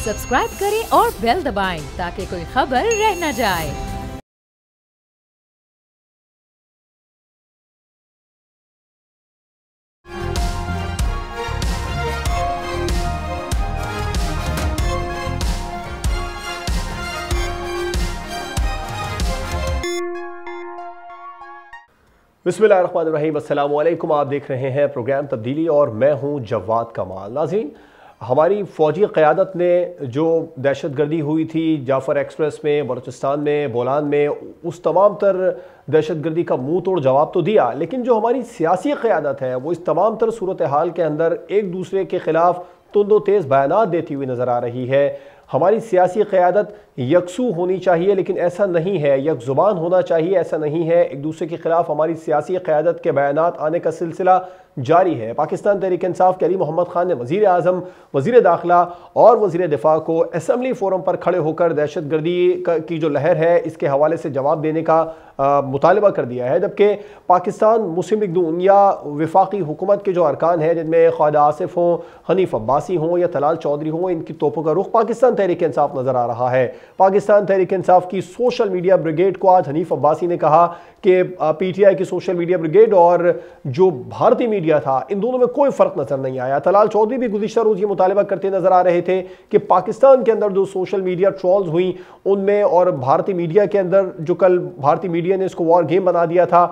Subscribe करें और bell दबाएं ताकि कोई खबर रह न जाए। बिस्मिल्लाहिर्रहमानिर्रहीम, अस्सलाम वालेकुम। आप देख रहे हैं प्रोग्राम तब्दीली और मैं हूं जवाद कमाल। नाज़रीन, हमारी फ़ौजी क़यादत ने जो दहशतगर्दी हुई थी जाफ़र एक्सप्रेस में, बलूचिस्तान में, बोलान में, उस तमाम तर दहशतगर्दी का मुंह तोड़ जवाब तो दिया, लेकिन जो हमारी सियासी क़यादत है वो इस तमाम तर सूरत हाल के अंदर एक दूसरे के ख़िलाफ़ तुंदो तेज़ बयानात देती हुई नज़र आ रही है। हमारी सियासी क़यादत यकसू होनी चाहिए, लेकिन ऐसा नहीं है। यक ज़ुबान होना चाहिए, ऐसा नहीं है। एक दूसरे के ख़िलाफ़ हमारी सियासी क़यादत के बयानात आने का सिलसिला जारी है। पाकिस्तान तहरीक इंसाफ के अली मोहम्मद खान ने वज़ीर आज़म, वज़ीर दाखिला और वज़ीर दिफा को असम्बली फ़ोरम पर खड़े होकर दहशतगर्दी की जो लहर है इसके हवाले से जवाब देने का मुतालबा कर दिया है। जबकि पाकिस्तान मुस्लिम लीग नून या वफाकी हुकूमत के जो अरकान हैं, जिनमें ख्वाजा आसिफ हों, हनीफ अब्बासी हों या तलाल चौधरी हों, इनकी तोपों का रुख पाकिस्तान तहरीक इंसाफ नज़र आ रहा है। पाकिस्तान तहरीक इंसाफ की सोशल मीडिया ब्रिगेड को आज हनीफ अब्बासी ने कहा कि PTI की सोशल मीडिया ब्रिगेड और जो भारतीय मीडिया था, इन दोनों में कोई फ़र्क नज़र नहीं आया। तलाल चौधरी भी गुज़िश्ता रोज़ ये मुतालबा करते नज़र आ रहे थे कि पाकिस्तान के अंदर जो सोशल मीडिया ट्रोल्स हुई उनमें और भारतीय मीडिया के अंदर जो कल भारतीय मीडिया ने इसको वॉर गेम बना दिया था,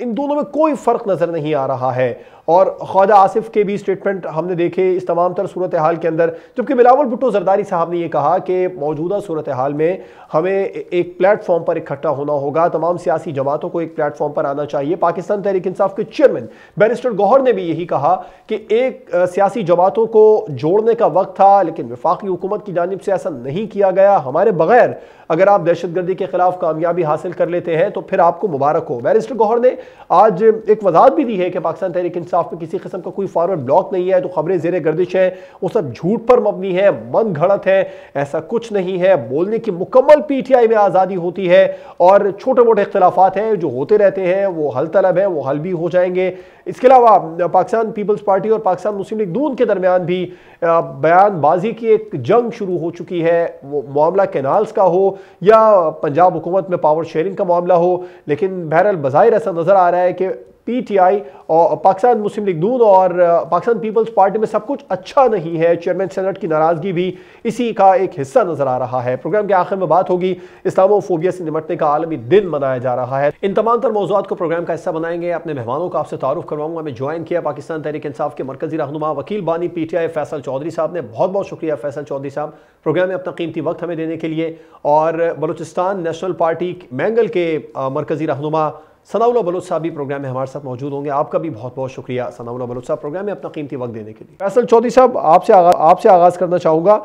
इन दोनों में कोई फ़र्क नज़र नहीं आ रहा है। और ख्वाजा आसिफ के भी स्टेटमेंट हमने देखे इस तमाम तर सूरत हाल के अंदर, जबकि बिलावल भुट्टो जरदारी साहब ने यह कहा कि मौजूदा सूरत हाल में हमें एक प्लेटफॉर्म पर इकट्ठा होना होगा, तमाम सियासी जमातों को एक प्लेटफॉर्म पर आना चाहिए। पाकिस्तान तहरीक इंसाफ के चेयरमैन बैरिस्टर गौहर ने भी यही कहा कि एक सियासी जमातों को जोड़ने का वक्त था, लेकिन वफाकी हुकूमत की जानिब से ऐसा नहीं किया गया। हमारे बगैर अगर आप दहशतगर्दी के खिलाफ कामयाबी हासिल कर लेते हैं तो फिर आपको मुबारक हो। बैरिस्टर गौहर ने आज एक वजाहत भी दी है कि पाकिस्तान तहरीक इंसाफ में किसी किस्म का कोई फॉरवर्ड ब्लॉक नहीं है, तो खबरें ज़ेरे गर्दिश है वो सब झूठ पर मबनी है, मन घड़त है, ऐसा कुछ नहीं है। बोलने की मुकम्मल PTI में आज़ादी होती है और छोटे मोटे इख्तलाफात हैं जो होते रहते हैं, वो हल तलब है, वो हल भी हो जाएंगे। इसके अलावा पाकिस्तान पीपल्स पार्टी और पाकिस्तान मुस्लिम लीग नून के दरमियान भी बयानबाजी की एक जंग शुरू हो चुकी है। वो मामला कैनाल्स का हो या पंजाब हुकूमत में पावर शेयरिंग का मामला हो, लेकिन बहरहाल बज़ाहिर ऐसा नज़र आ रहा है कि PTI और पाकिस्तान मुस्लिम लीग नून और पाकिस्तान पीपल्स पार्टी में सब कुछ अच्छा नहीं है। चेयरमैन सेनेट की नाराज़गी भी इसी का एक हिस्सा नज़र आ रहा है। प्रोग्राम के आखिर में बात होगी इस्लामोफोबिया से निपटने का आलमी दिन मनाया जा रहा है। इन तमाम तर मौज़ूआत को प्रोग्राम का हिस्सा बनाएंगे। अपने मेहमानों का आपसे तारुफ करवाऊंगा। मैं ज्वाइन किया पाकिस्तान तहरीक इंसाफ के मरकजी रहनुमा वकील बानी PTI फैसल चौधरी साहब ने। बहुत बहुत शुक्रिया फैसल चौधरी साहब प्रोग्राम में अपना कीमती वक्त हमें देने के लिए। और बलूचिस्तान नेशनल पार्टी मैंगल के मरकजी रहनुमा सनाउल्लाह बलोच साहब भी प्रोग्राम में हमारे साथ मौजूद होंगे। आपका भी बहुत बहुत शुक्रिया सनाउल्लाह बलोच साहब प्रोग्राम में अपना कीमती वक्त देने के लिए। फैसल चौधरी साहब, आपसे आगाज़ करना चाहूँगा।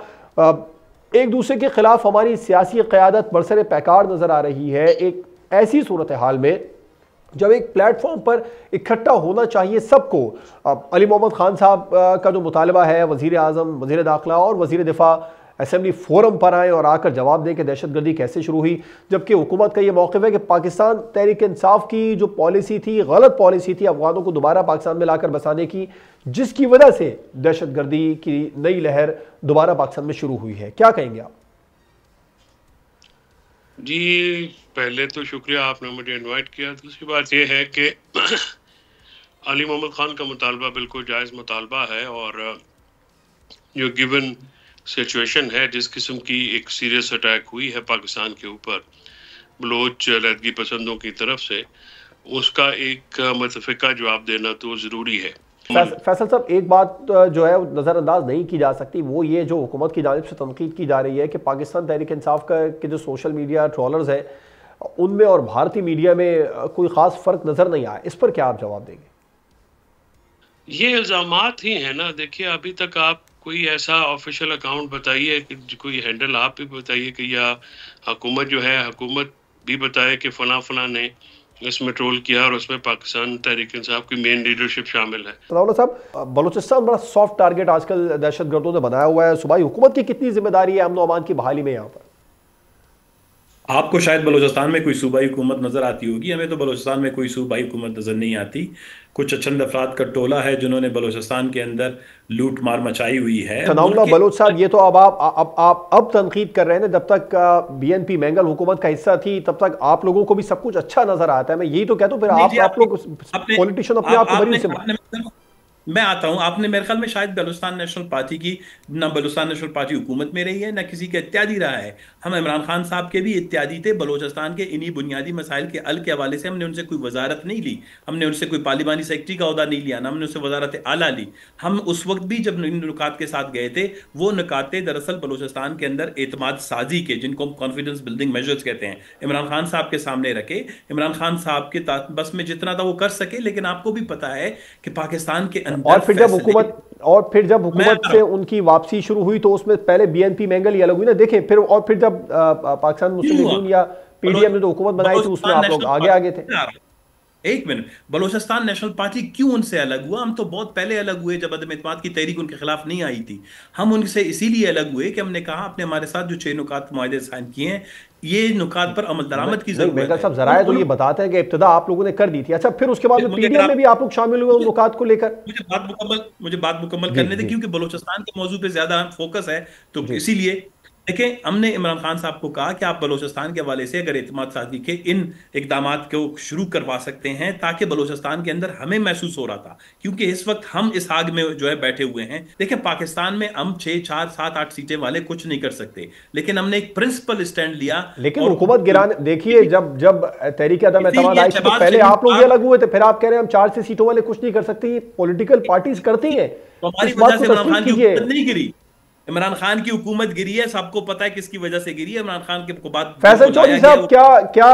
एक दूसरे के खिलाफ हमारी सियासी क़यादत बरसरे पैकार नज़र आ रही है एक ऐसी सूरत हाल में जब एक प्लेटफॉर्म पर इकट्ठा होना चाहिए सबको। अली मोहम्मद खान साहब का जो मुतालबा है वज़ीर आज़म, वज़ीर दाखिला और वज़ीर दिफा असेंबली फोरम पर आए और आकर जवाब दें कि दहशतगर्दी कैसे शुरू हुई, जबकि हुकूमत का ये मौक़िफ़ है कि पाकिस्तान तहरीक इंसाफ की जो पॉलिसी थी गलत पॉलिसी थी अफगानों को दोबारा पाकिस्तान में लाकर बसाने की, जिसकी वजह से दहशतगर्दी की नई लहर दोबारा पाकिस्तान में शुरू हुई है। क्या कहेंगे आप? जी, पहले तो शुक्रिया आपने मुझे इन्वाइट किया। दूसरी बात यह है कि अली मोहम्मद खान का मुतालबा बिल्कुल जायज़ मुतालबा है और जो गिवन सिचुएशन है, जिस किस्म की एक सीरियस अटैक हुई है पाकिस्तान के ऊपर बलोच लहदगी पसंदों की तरफ से, उसका एक मुतफ़िका जवाब देना तो ज़रूरी है। फैसल साहब, एक बात जो है नज़रअंदाज नहीं की जा सकती, वो ये जो हुकूमत की जानिब से तनकीद की जा रही है कि पाकिस्तान तहरीक इंसाफ के जो सोशल मीडिया ट्रोलर्स हैं उनमें और भारतीय मीडिया में कोई ख़ास फ़र्क नज़र नहीं आया। इस पर क्या आप जवाब देंगे? ये इल्ज़ामात ही हैं ना। देखिए, अभी तक आप कोई ऐसा ऑफिशियल अकाउंट बताइए कि कोई हैंडल आप भी बताइए कि या हुकूमत जो है हुकूमत भी बताए कि फला फला ने इसमें ट्रोल किया और उसमें पाकिस्तान तहरीक इंसाफ की मेन लीडरशिप शामिल है। सनाउल्लाह साहब, बलूचिस्तान बड़ा सॉफ्ट टारगेट आजकल दहशतगर्दों ने बनाया हुआ है। सूबाई हुकूमत की कितनी जिम्मेदारी है अमन अमान की बहाली में यहाँ पर? आपको शायद बलूचिस्तान में कोई सूबाई हुकूमत नजर आती होगी, हमें तो बलूचिस्तान में कोई सूबाई हुकूमत नजर नहीं आती। कुछ चंद अफराद का टोला है जिन्होंने बलूचिस्तान के अंदर लूट मार मचाई हुई है। सनाउल्लाह मुल्क बलोच साहब, के ये तो अब तनकीद कर रहे हैं। जब तक बीएनपी मैंगल हुकूमत का हिस्सा थी तब तक आप लोगों को भी सब कुछ अच्छा नजर आता है। मैं यही तो कहता हूँ, फिर नहीं जी, आप लोग आपने पॉलिटिशियन अपने आप को आपने बड़ी से। आपने मैं आता हूं, आपने मेरे ख्याल में शायद बलूचिस्तान नेशनल पार्टी की, ना बलूचिस्तान नेशनल पार्टी हुकूमत में रही है ना किसी का इत्यादि रहा है। हम इमरान खान साहब के भी इत्यादि थे बलूचिस्तान के इन्हीं बुनियादी मसाइल के हल के हवाले से। हमने उनसे कोई वजारत नहीं ली, हमने उनसे कोई पार्लिमानी सेक्रेटरी का ओहदा नहीं लिया, ना हमने उनसे वजारत आला ली। हम उस वक्त भी जब इन नुकात के साथ गए थे, वो नुकात दरअसल बलूचिस्तान के अंदर एतमाद साजी के, जिनको हम कॉन्फिडेंस बिल्डिंग मेजर्स कहते हैं, इमरान खान साहब के सामने रखे। इमरान खान साहब के बस में जितना था वो कर सके, लेकिन आपको भी पता है कि पाकिस्तान के अंदर और फिर जब हुकूमत से उनकी वापसी शुरू हुई तो उसमें पहले बीएनपी मैंगल ही अलग हुई ना, देखें। फिर और फिर जब पाकिस्तान मुस्लिम लीग या पीडीएम ने जो हुकूमत बनाई थी उसमें आप लोग आगे आगे थे। एक मिनट, बलूचिस्तान नेशनल पार्टी क्यों उनसे अलग हुआ? हम तो बहुत पहले अलग हुए, जब अदम इत्तेमाद की तहरीक उनके खिलाफ नहीं आई थी। हम उनसे इसीलिए अलग हुए कि हमने कहा आपने हमारे साथ जो 6 नुकात मुआहदे साइन किए हैं, ये नुकात पर अमल दरामद की जरूरत है। साहब जराए तो ये बताते हैं कि इब्तिदा आप लोगों ने कर दी थी। अच्छा, फिर उसके बाद पीडीएम में भी आप लोग शामिल हुए उन नुकात को लेकर। मुझे बात मुकम्मल करने दें, क्योंकि बलूचिस्तान के मौजू पे ज्यादा फोकस है, तो इसीलिए देखें, हमने इमरान खान साहब को कहा कि आप बलूचिस्तान के हवाले से अगर एतमाद साजी के इन इकदामात को शुरू करवा सकते हैं, ताकि बलूचिस्तान के अंदर हमें महसूस हो रहा था, क्योंकि इस वक्त हम इस आग में जो है बैठे हुए हैं। देखें, पाकिस्तान में हम 6, 4, 7, 8 सीटें वाले कुछ नहीं कर सकते, लेकिन हमने एक प्रिंसिपल स्टैंड लिया। लेकिन हुकूमत गिराने, देखिए, जब तहरीक अदम एतमाद आई थी तो पहले आप लोग ये अलग हुए थे, फिर आप कह रहे हैं हम 4 सीटों वाले कुछ नहीं कर सकते। पॉलिटिकल पार्टीज करती है, हमारी वजह से इमरान खान की हुकूमत नहीं गिरी। इमरान खान की हुकूमत गिरी है, सबको पता है किसकी वजह से गिरी है। इमरान खान के बाद फैसल चौधरी साहब, क्या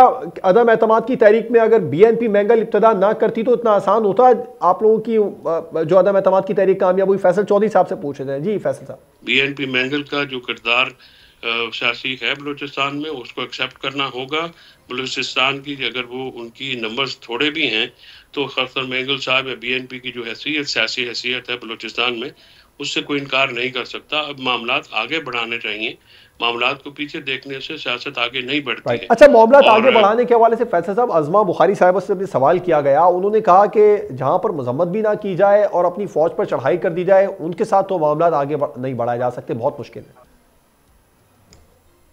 अदम एतमाद की तहरीक में अगर बीएनपी मैंगल इब्तिदा ना करती तो इतना आसान होता आप लोगों की जो अदम एतमाद की तहरीक कामयाब हुई? फैसल चौधरी साहब से पूछ रहे हैं। जी फैसल साहब, बीएनपी मैंगल का जो किरदार सियासी है बलूचिस्तान में, उसको एक्सेप्ट करना होगा। बलूचिस्तान की अगर वो उनकी नंबर्स थोड़े भी हैं तो फैसल मैंगल साहब या बीएनपी की जो हैसियत, सियासी हैसियत है बलूचिस्तान में, उससे कोई इनकार नहीं कर सकता। अब मामलात आगे बढ़ाने चाहिए, मामलात को पीछे देखने से सियासत आगे नहीं बढ़ती है। अच्छा, मामलात आगे बढ़ाने के हवाले से फैसल साहब, अज़मा बुखारी साहिबा से भी सवाल किया गया। उन्होंने कहा कि जहां पर मजम्मत भी ना की जाए और अपनी फौज पर चढ़ाई कर दी जाए, उनके साथ तो मामलात आगे नहीं बढ़ाए जा सकते, बहुत मुश्किल है।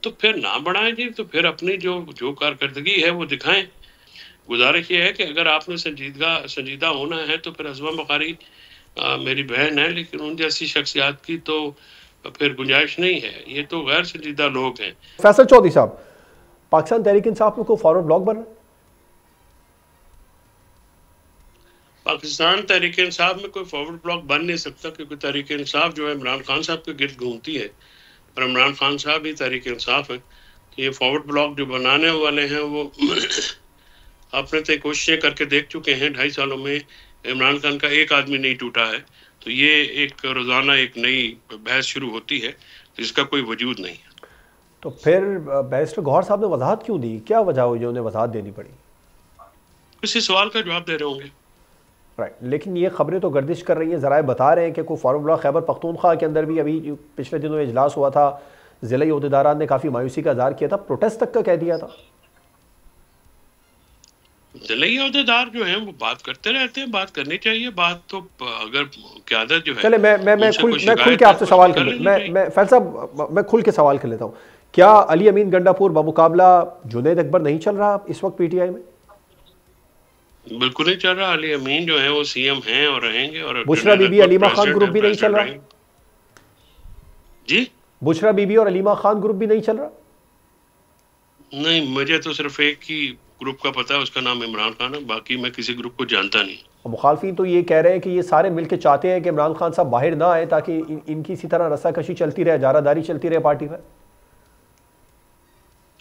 तो फिर ना बढ़ाएं जी, तो फिर अपनी जो कारकर्दगी है वो दिखाएं। गुजारिश ये है कि अगर आपने संजीदा होना है तो फिर अज़मा बुखारी मेरी बहन है, लेकिन उन जैसी शख्सियात की तो फिर गुंजाइश नहीं है। ये तो गैर संजीदा लोग हैं। फैसल चौधरी साहब, पाकिस्तान तहरीक इंसाफ में कोई फॉरवर्ड ब्लॉक बन रहा है? पाकिस्तान तहरीक इंसाफ में कोई फॉरवर्ड ब्लॉक बन नहीं सकता, क्योंकि तहरीक इंसाफ जो है इमरान खान साहब के गिर्द घूमती है और इमरान खान साहब ही तहरीक इंसाफ है। तो ये फॉरवर्ड ब्लॉक जो बनाने वाले हैं वो अपने तय कोशिशें करके देख चुके हैं। 2.5 सालों में इमरान खान का एक आदमी नहीं टूटा है। तो ये एक रोजाना एक नई बहस शुरू होती है जिसका कोई वजूद नहीं है। तो फिर बैरिस्टर गौहर साहब ने वजाहत क्यों दी? क्या वजह हुई जो उन्हें वजाहत देनी पड़ी? इसी सवाल का जवाब दे रहे होंगे। राइट, लेकिन ये खबरें तो गर्दिश कर रही हैं, ज़राए बता रहे हैं कि कोई फॉरवर्ड ब्लॉक खैबर पख्तूनख्वा के अंदर भी अभी पिछले दिनों इजलास हुआ था, ज़िला अहदेदारान ने काफ़ी मायूसी का इज़हार किया था, प्रोटेस्ट तक का कह दिया था। ज़िले अहदेदार जो हैं वो बात करते रहते हैं, बात करनी चाहिए। बात तो अगर क़यादत जो है, चले मैं खुल के आपसे सवाल कर मैं फैसल साहब, मैं खुल के सवाल कर लेता हूँ। क्या अली अमीन गंडापुर बमुकाबला जुनैद अकबर नहीं चल रहा इस वक्त पीटीआई में? बिल्कुल नहीं चल रहा। अली अमीन जो है वो सीएम हैं और रहेंगे। और बुशरा बीबी अलीमा खान ग्रुप भी नहीं चल रहा जी? बुशरा बीबी और अलीमा खान ग्रुप भी नहीं चल रहा? नहीं, मुझे तो सिर्फ एक ही ग्रुप का पता है, उसका नाम इमरान खान है। बाकी मैं किसी ग्रुप को जानता नहीं। मुखालफिन तो ये कह रहे हैं कि ये सारे मिलकर चाहते हैं कि इमरान खान साहब बाहर ना आए, ताकि इनकी इसी तरह रस्साकशी चलती रहे, जारादारी चलती रहे पार्टी में।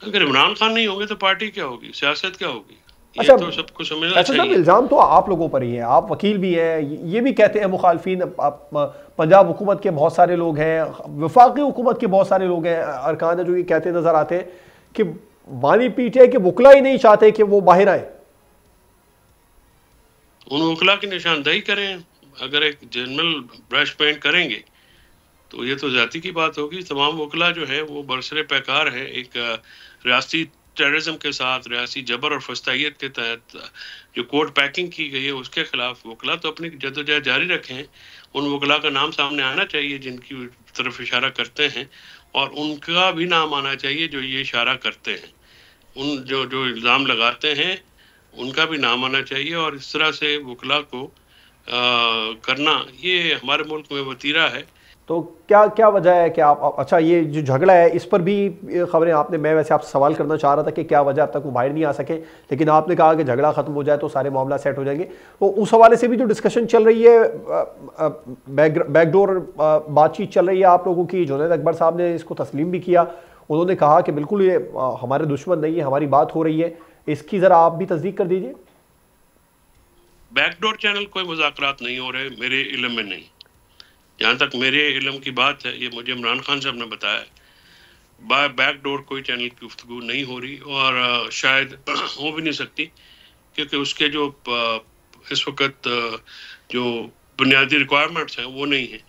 अगर इमरान खान नहीं होंगे तो पार्टी क्या होगी, सियासत क्या होगी? अच्छा, तो सबको समझना चाहिए। इल्जाम तो आप लोगों पर ही है, आप वकील भी हैं। ये भी कहते हैं मुखालफिन, पंजाब हुकूमत के बहुत सारे लोग हैं, वफाकी हुकूमत के बहुत सारे लोग हैं, अरकान जो ये कहते नजर आते हैं कि बानी पीटीआई के वकला ही नहीं चाहते कि वो बाहर आए। उन वकला की निशानदेही करें। अगर एक जनरल ब्रश पेंट करेंगे तो ये तो जाति की बात होगी। तमाम वकला जो है वो बरसरे पैकार है। एक रियासती टेररिज्म के साथ रियासी जबर और फस्तायत के तहत जो कोर्ट पैकिंग की गई है उसके खिलाफ वकला तो अपनी जद्दोजहद जारी रखें। उन वकला का नाम सामने आना चाहिए जिनकी तरफ इशारा करते हैं, और उनका भी नाम आना चाहिए जो ये इशारा करते हैं। उन जो जो इल्ज़ाम लगाते हैं उनका भी नाम आना चाहिए, और इस तरह से वकला को करना ये हमारे मुल्क में वतीरा है। तो क्या क्या वजह है कि आप अच्छा ये जो झगड़ा है इस पर भी खबरें आपने, मैं वैसे आपसे सवाल करना चाह रहा था कि क्या वजह अब तक वो बाहर नहीं आ सके, लेकिन आपने कहा कि झगड़ा ख़त्म हो जाए तो सारे मामला सेट हो जाएंगे। तो उस हवाले से भी जो डिस्कशन चल रही है, बैकडोर बातचीत चल रही है आप लोगों की, जुनैद अकबर साहब ने इसको तस्लीम भी किया। उन्होंने कहा कि बिल्कुल ये हमारे दुश्मन नहीं है, हमारी बात हो रही है। इसकी ज़रा आप भी तस्दीक कर दीजिए। बैकडोर चैनल कोई मुज़ाकरात नहीं हो रहे मेरे इल्म में, नहीं। जहाँ तक मेरे इल्म की बात है, ये मुझे इमरान खान साहब ने बताया, बाय बैकडोर कोई चैनल की गुफ्तगू नहीं हो रही, और शायद हो भी नहीं सकती, क्योंकि उसके जो इस वक्त जो बुनियादी रिक्वायरमेंट्स हैं वो नहीं है।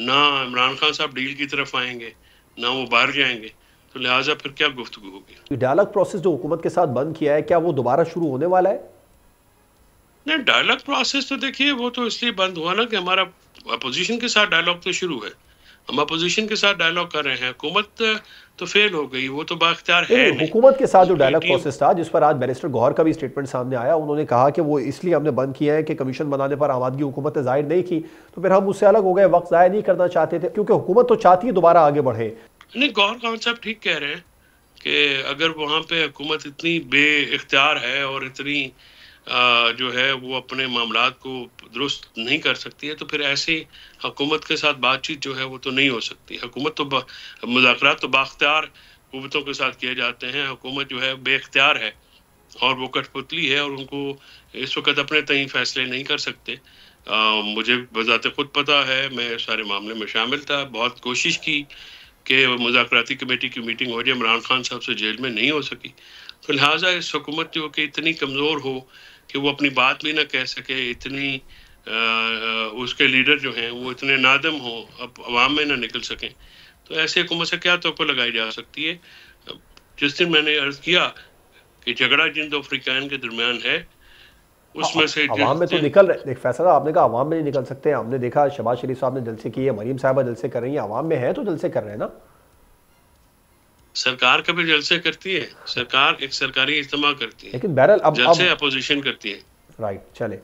ना इमरान खान साहब डील की तरफ आएंगे, ना वो बाहर जाएंगे, तो लिहाजा फिर क्या गुफ्तगू होगी। डायलॉग प्रोसेस जो हुकूमत के साथ बंद किया है, क्या वो दोबारा शुरू होने वाला है? नहीं, डायलॉग प्रोसेस तो देखिए वो तो इसलिए बंद हुआ ना कि हमारा अपोजिशन के साथ डायलॉग तो शुरू है, हम अपोजिशन के साथ डायलॉग कर रहे हैं। हुकूमत तो फेल हो गई, वो तो बाख्तियार है नहीं। हुकूमत के साथ जो डायलॉग प्रोसेस था, जिस पर आज बैरिस्टर गौहर का भी स्टेटमेंट सामने आया, उन्होंने कहा कि वो इसलिए हमने बंद किया है कि कमीशन बनाने पर आमादगी हुकूमत ने जाहिर नहीं की, तो फिर हम उससे अलग हो गए, वक्त ज़ाया नहीं करना चाहते थे, क्योंकि हुकूमत तो चाहती है दोबारा आगे बढ़े। नहीं, गौहर खान साहब ठीक कह रहे हैं कि अगर वहाँ पे हुकूमत इतनी बे इख्तियार है और इतनी जो है वो अपने मामलात को दुरुस्त नहीं कर सकती है, तो फिर ऐसी हुकूमत के साथ बातचीत जो है वो तो नहीं हो सकती। हुकूमत तो मुज़ाकरात तो बाख्तियार हुकूमतों के साथ किए जाते हैं, हुकूमत जो है बेख्तियार है और वो कठपुतली है, और उनको इस वक्त अपने तय फैसले नहीं कर सकते। मुझे बज़ाते खुद पता है, मैं सारे मामले में शामिल था, बहुत कोशिश की कि मुज़ाकराती कमेटी की मीटिंग हो जाए, इमरान खान साहब से जेल में नहीं हो सकी। तो लिहाजा इस हुकूमत जो कि इतनी कमज़ोर हो कि वो अपनी बात भी ना कह सके, इतनी उसके लीडर जो हैं वो इतने नादम हो, अब अवाम में ना निकल सकें, तो ऐसे हुकूमत से क्या तोक़ा लगाई जा सकती है। जिस दिन मैंने अर्ज़ किया कि झगड़ा जिन दो अफ्रीकान के दरमियान है, उसमें से अवाम में तो निकल रहे। फैसला आपने कहा अवाम में नहीं निकल सकते, हमने देखा शहबाज शरीफ साहब ने जलसे किए, मरीम साहबा जलसे कर रही हैं, अवाम में है तो जलसे कर रहे हैं ना। सरकार कभी जलसे करती है? सरकार एक सरकारी इज्तिमा करती है, लेकिन बहरहाल अब जलसे अपोजिशन करती है। राइट, चले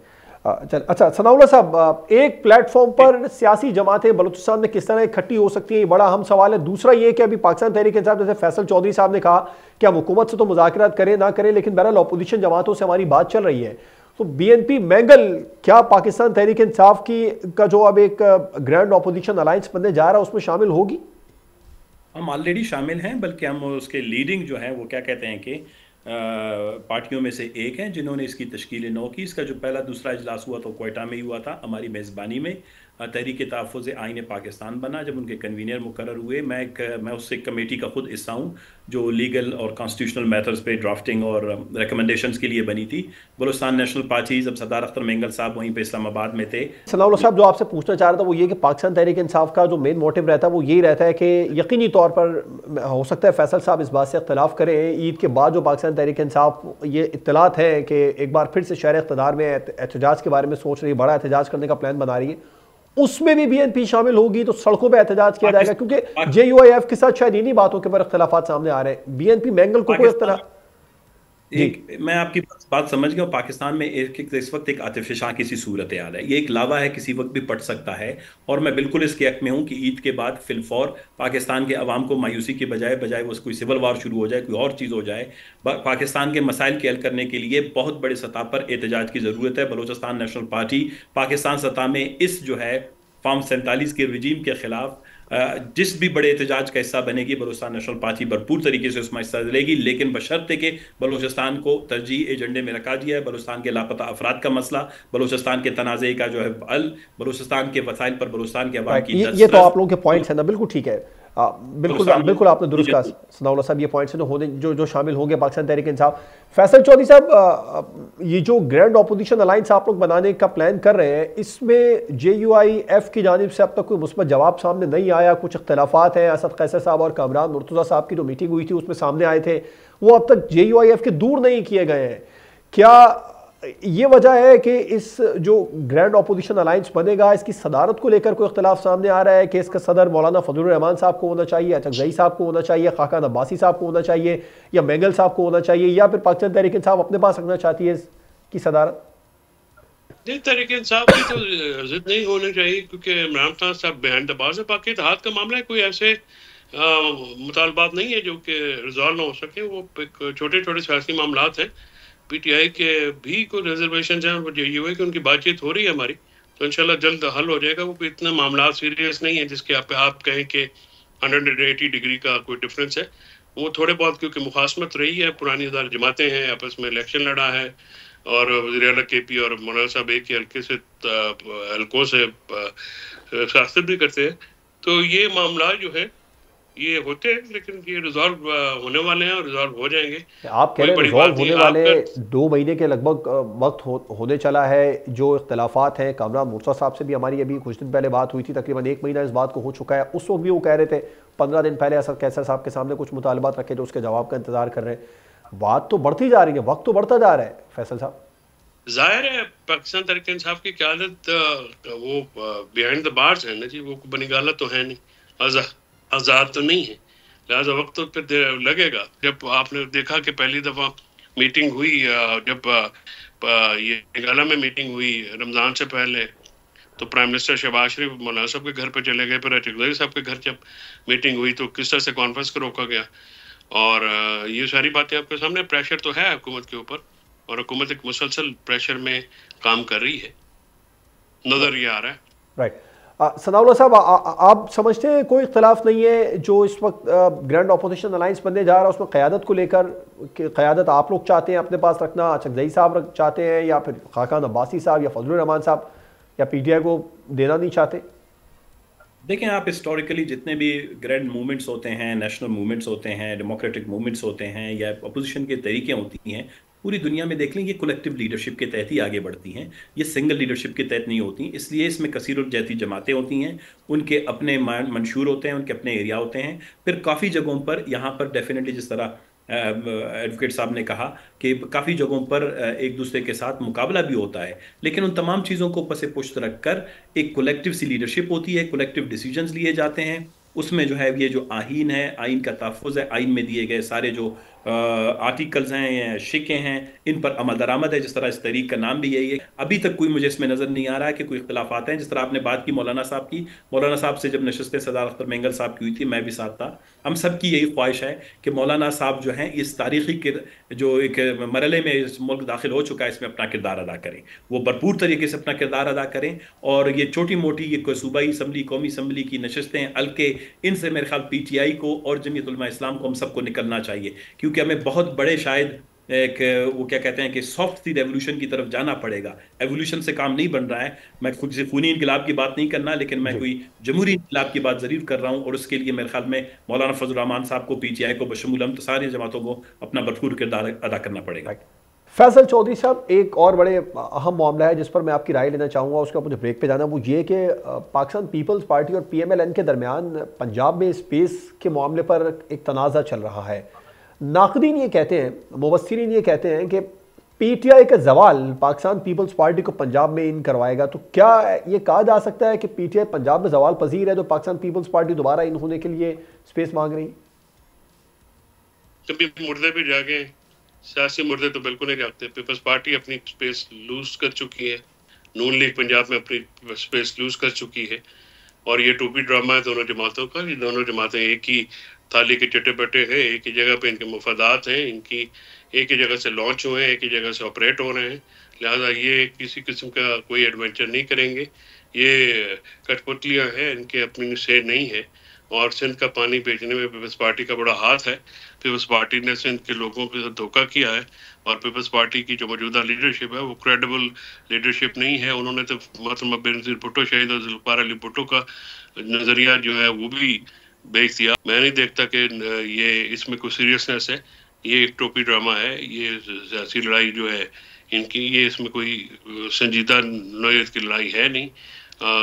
अच्छा सनाउल्लाह साहब, एक प्लेटफॉर्म पर सियासी जमातें बलूचिस्तान में किस तरह इकट्ठी हो सकती हैं, ये बड़ा अहम सवाल है। दूसरा ये कि अभी पाकिस्तान तहरीक इंसाफ, जैसे फैसल चौधरी साहब ने कहा कि हम हुकूमत से तो मुज़ाकरात करें ना करें, लेकिन बहरहाल अपोजिशन जमातों से हमारी बात चल रही है। तो BNP मैंगल क्या पाकिस्तान तहरीक इंसाफ की का जो अब एक ग्रैंड अपोजिशन अलायंस बनने जा रहा है उसमें शामिल होगी? हम ऑलरेडी शामिल हैं, बल्कि हम उसके लीडिंग जो है वो क्या कहते हैं कि पार्टियों में से एक हैं जिन्होंने इसकी तश्कील नौ की। इसका जो पहला दूसरा इजलास हुआ तो क्वेटा में ही हुआ था, हमारी मेज़बानी में। तहरीक तहफ़्फ़ुज़ आईन पाकिस्तान बना, जब उनके कन्वीनर मुकर्रर हुए, मैं उससे कमेटी का खुद हिस्सा हूँ जो लीगल और कॉन्स्टिट्यूशनल मैटर्स पे ड्राफ्टिंग और रिकमेंडेशंस के लिए बनी थी। बलूचिस्तान नेशनल पार्टी, जब सरदार अख्तर मैंगल साहब वहीं पे इस्लामाबाद में थे। सनाउल्लाह साहब, जो आपसे पूछना चाह रहा था वो ये कि पाकिस्तान तहरीक इंसाफ का जो मेन मोटिव रहता है वो यही रहता है कि यकीनी तौर पर हो सकता है फैसल साहब इस बात से इख्तलाफ करें, ईद के बाद जो पाकिस्तान तहरीक इंसाफ ये इत्तलात है कि एक बार फिर से शहर इक़्तिदार में एहतजाज के बारे में सोच रही है, बड़ा एहतजाज करने का प्लान बना रही है, उसमें भी BNP शामिल होगी तो सड़कों पे एहतजाज किया जाएगा, क्योंकि JUIF के साथ शायद इन्हीं बातों के ऊपर इख्तिलाफात सामने आ रहे हैं। BNP मैंगल को कोई मैं आपकी बात समझ गया। पाकिस्तान में इस वक्त एक आतिफिशा की सी सूरत हाल है, ये एक लावा है, किसी वक्त भी पट सकता है, और मैं बिल्कुल इसके हक में हूँ कि ईद के बाद फिलफौर पाकिस्तान के अवाम को मायूसी के बजाय वो कोई सिविल वार शुरू हो जाए, कोई और चीज़ हो जाए। पाकिस्तान के मसाइल के हल करने के लिए बहुत बड़े सतह पर एहतजाज की ज़रूरत है। बलूचिस्तान नेशनल पार्टी पाकिस्तान सतह में इस जो है फॉर्म 47 के रजीम के खिलाफ जिस भी बड़े एहतजाज का हिस्सा बनेगी, बलूचिस्तान नेशनल पार्टी भरपूर तरीके से उसमें हिस्सा लेगी, लेकिन बशर्ते के बलूचिस्तान को तरजीह एजेंडे में रखा दिया है। बलूचिस्तान के लापता अफराद का मसला, बलूचिस्तान के तनाज़े का जो है हल, बलूचिस्तान के वसाइल पर बलूचिस्तान के अवाम की ये तो आप लोगों के पॉइंट्स हैं ना, बिल्कुल ठीक है। बिल्कुल बिल्कुल आपने दुरुस्त कहा सनाउल्लाह साहब, ये पॉइंट्स होने जो शामिल होंगे पाकिस्तान तहरीक इंसाफ। फैसल चौधरी साहब, ये जो ग्रैंड ऑपोजिशन अलायंस आप लोग बनाने का प्लान कर रहे हैं, इसमें JUIF की जानिब से अब तक कोई मुस्बत जवाब सामने नहीं आया। कुछ इख्तलाफात हैं, असद कैसर साहब और कामरान मुर्तज़ा साहब की जो मीटिंग हुई थी उसमें सामने आए थे, वो अब तक JUIF के दूर नहीं किए गए हैं। क्या ये वजह है कि इस जो ग्रैंड ऑपोजिशन अलायंस बनेगा इसकी सदारत को लेकर कोई इख्तलाफ सामने आ रहा है कि इसका सदर मौलाना फजलुर रहमान साहब को होना चाहिए, अचकजई साहब को होना चाहिए, खाकान अब्बासी साहब को होना चाहिए, या मेंगल साहब को होना चाहिए, या फिर पाकिस्तान तहरीक इंसाफ अपने पास रखना चाहती है इसकी सदारत? नहीं, तहरीक इंसाफ की तो जिद नहीं होनी चाहिए, क्योंकि इमरान खान साहब बिहाइंड द बार्स है। बाकी इत्तेहाद का मामला है, कोई ऐसे मुतालबात नहीं है जो कि रिजॉल्व ना हो सके। वो छोटे छोटे सियासी मामलात हैं। PTI के भी कोई रिजर्वेशन हैं, JUI की उनकी बातचीत हो रही है हमारी, तो इंशाल्लाह जल्द हल हो जाएगा। वो कोई इतना मामला सीरियस नहीं है जिसके आप कहें कि 180 डिग्री का कोई डिफरेंस है। वो थोड़े बहुत क्योंकि मुखासमत रही है, पुरानी दार जमातें हैं, आपस में इलेक्शन लड़ा है, और वज़ीर आला KP और मौलाना साहब एक ही हल्के से हल्कों से सियासत भी करते हैं। तो ये मामला जो है ये होते हैं, लेकिन ये रिजॉल्व होने वाले हैं और रिजॉल्व हो जाएंगे। आप कह रहे हैं रिजॉल्व होने वाले 2 महीने के लगभग वक्त होने चला है। जो इख्तलाफात हैं, कामरान मुर्तज़ा साहब से भी हमारी अभी कुछ दिन पहले बात हुई थी, तकरीबन 1 महीना इस बात को हो चुका है। उस वक्त भी वो कह रहे थे 15 दिन पहले असद कैसर साहब के सामने कुछ मुतालबात रखे जो उसके जवाब का इंतजार कर रहे हैं। बात तो बढ़ती जा रही है, वक्त तो बढ़ता जा रहा है। फैसल साहब, जाहिर है पाकिस्तान तहरीक इंसाफ की क़यादत वो बिहाइंड द बार्स है ना जी, वो बनीगाला तो है नहीं, आज़ाद तो नहीं है, लिहाजा वक्त तो फिर लगेगा। जब आपने देखा कि पहली दफ़ा मीटिंग हुई, जब ये निगाला में मीटिंग हुई रमज़ान से पहले, तो प्राइम मिनिस्टर शहबाज शरीफ मौलाना साहब के घर पर चले गए। फिर अचकजई साहब के घर जब मीटिंग हुई तो किस तरह से कॉन्फ्रेंस को रोका गया। और ये सारी बातें आपके सामने, प्रेशर तो है हुकूमत के ऊपर, और हुकूमत एक मुसलसल प्रेशर में काम कर रही है, नज़र ये आ रहा है। राइट। सनाउल्लाह साहब, आप समझते हैं कोई इख्तलाफ नहीं है जो इस वक्त ग्रैंड ऑपोजिशन अलायंस बनने जा रहा है उसमें क़यादत को लेकर? क़यादत आप लोग चाहते हैं अपने पास रखना, अचकजई साहब चाहते हैं, या फिर खाकान अब्बासी साहब या फजलुर रहमान साहब, या PTI को देना नहीं चाहते? देखें, आप हिस्टोरिकली जितने भी ग्रैंड मूवमेंट्स होते हैं, नेशनल मूवमेंट्स होते हैं, डेमोक्रेटिक मूवमेंट्स होते हैं, या अपोजिशन के तरीके होती हैं, पूरी दुनिया में देख लें, ये कलेक्टिव लीडरशिप के तहत ही आगे बढ़ती हैं। ये सिंगल लीडरशिप के तहत नहीं होती। इसलिए इसमें कसीर और जैती जमातें होती हैं, उनके अपने मंशूर होते हैं, उनके अपने एरिया होते हैं। फिर काफ़ी जगहों पर, यहाँ पर डेफिनेटली जिस तरह एडवोकेट साहब ने कहा कि काफ़ी जगहों पर एक दूसरे के साथ मुकाबला भी होता है, लेकिन उन तमाम चीज़ों को पसे पुश्त रखकर एक कलेक्टिव सी लीडरशिप होती है, कलेक्टिव डिसीजंस लिए जाते हैं। उसमें जो है ये जो आइन है, आइन का तहफ़्फ़ुज़ है, आइन में दिए गए सारे जो आर्टिकल्स हैं या शिकें हैं, इन पर अमल दरामद है। जिस तरह इस तहरीक का नाम भी यही है। अभी तक कोई मुझे इसमें नज़र नहीं आ रहा है कि कोई इख्तलाफात हैं। जिस तरह आपने बात की मौलाना साहब की, मौलाना साहब से जब नशस्तें सरदार अख्तर मेंगल साहब की हुई थी, मैं भी साथ था। हम सब की यही ख्वाहिश है कि मौलाना साहब जो हैं इस तारीख़ी के जो एक मरले में इस मुल्क दाखिल हो चुका है, इसमें अपना किरदार अदा करें, वो भरपूर तरीके से अपना किरदार अदा करें। और ये छोटी मोटी ये सूबाई असम्बली, कौमी असम्बली की नशस्तें, हल्के, इनसे मेरे ख्याल PTI को और जमीयत उलमा इस्लाम को हम सबको निकलना चाहिए, क्योंकि हमें बहुत बड़े शायद एक वो क्या कहते हैं कि सॉफ्ट सी रेवोल्यूशन की तरफ जाना पड़ेगा। एवोल्यूशन से काम नहीं बन रहा है। मैं खुद से खूनी इनकलाब की बात नहीं करना, लेकिन मैं कोई जमहूरी इनकलाब की बात ज़रूर कर रहा हूँ। और उसके लिए मेरे ख्याल में मौलाना फजलुर रहमान साहब को, PTI को बशमूल हम तो सारी जमातों को अपना भरपूर किरदार अदा करना पड़ेगा। फैसल चौधरी साहब, एक और बड़े अहम मामला है जिस पर मैं आपकी राय लेना चाहूँगा, उसके मुझे ब्रेक पे जाना, वो ये कि पाकिस्तान पीपल्स पार्टी और PMLN के दरमियान पंजाब में स्पेस के मामले पर एक तनाज़ा चल रहा है। नाक़दीन ये कहते हैं, मुबस्सिरीन ये कहते हैं कि PTI का जवाल पाकिस्तान पीपल्स पार्टी को पंजाब में इन करवाएगा। तो क्या ये कहा जा सकता है कि PTI पंजाब में जवाल पजीर है, तो पाकिस्तान पीपल्स पार्टी दोबारा इन होने के लिए स्पेस मांग रही? कभी मुर्दे भी जागे, सियासी मुर्दे तो बिल्कुल नहीं जागते। पीपल्स पार्टी अपनी स्पेस लूज कर चुकी है, नून लीग पंजाब में अपनी स्पेस लूज कर चुकी है, और ये टूपी ड्रामा है दोनों जमातों का। ये दोनों जमातें एक ही थाली के चटे बटे हैं, एक ही जगह पे इनके मुफादात हैं, इनकी एक ही जगह से लॉन्च हुए हैं, एक ही जगह से ऑपरेट हो रहे हैं। लिहाजा ये किसी किस्म का कोई एडवेंचर नहीं करेंगे। ये कठपुतलियाँ हैं, इनके अपनी से नहीं है। और सिंध का पानी बेचने में पीपल्स पार्टी का बड़ा हाथ है। पीपल्स पार्टी ने सिंध के लोगों के साथ धोखा किया है, और पीपल्स पार्टी की जो मौजूदा लीडरशिप है वो क्रेडिबल लीडरशिप नहीं है। उन्होंने तो मोहतरमा बेनज़ीर भुट्टो, शहीद जुल्फ़िकार अली भुट्टो का नज़रिया जो है वो भी बेच दिया। मैं नहीं देखता कि ये इसमें कोई सीरियसनेस है। ये एक टोपी ड्रामा है। ये सियासी लड़ाई जो है इनकी, ये इसमें कोई संजीदा नौयत की लड़ाई है नहीं।